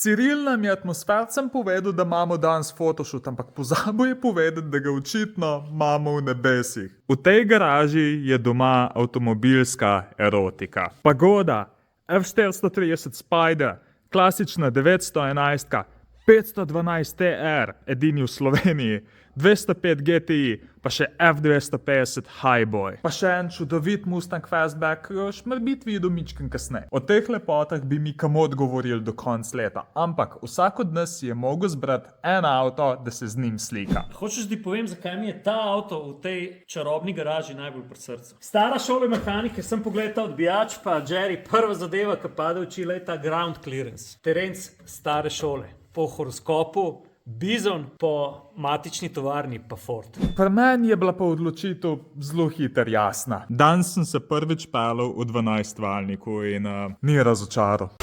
Ciril nam je atmosfercem povedal, da imamo danes photoshoot, ampak pozabil je povedati, da ga očitno imamo v nebesih. V tej garaži je doma avtomobilska erotika. Pagoda, F430 Spider, klasična 911, 512 TR, edini v Sloveniji, 205 GTI, pa še F250 Highboy. Pa še en čudovit Mustang Fastback, ki jo šmrbit videl mičken kasneje. O teh lepotah bi mi kamot govorili do konc leta, ampak vsak od nas si je mogel zbrati en avto, da se z njim slika. Hočeš, da ti povem, zakaj mi je ta avto v tej čarobni garaži najbolj pri srcu? Stara šola mehanike, sem pogledal odbijač, pa Jerry, prva zadeva, ki pade v oči, je ta ground clearance. Terenc stare šole. Po horoskopu Bizon, po matični tovarni pa Ford. Pri meni je bila pa odločitev zelo hiter jasna. Danes sem se prvič pelal v 12-valjniku in ni razočaral.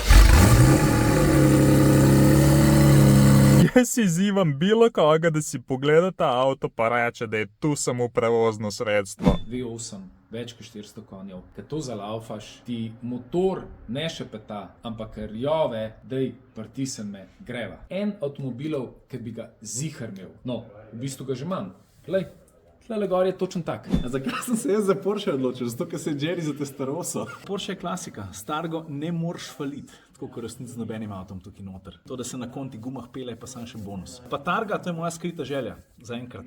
Jaz izzivam bilo koga, da si pogleda ta avto pa reče, da je tu samo prevozno sredstvo. V8, več kot 400 konjev. Kad to zalaufaš, ti motor ne šepeta, ampak rjove, dej, pritisem me, greva. En avtomobilov, ki bi ga zihar imel. No, v bistvu ga že imam. Glej, tlele gor je točen tak. A zakaj sem se jaz za Porsche odločil? Zato, ker se je Jerry za Testarosso. Porsche je klasika. Stargo ne moreš faliti. Tako kot resnici z nobenim avtom tukaj noter. To, da se na konti gumah pele, pa sam še bonus. Pa Targa, to je moja skrita želja. Zaenkrat.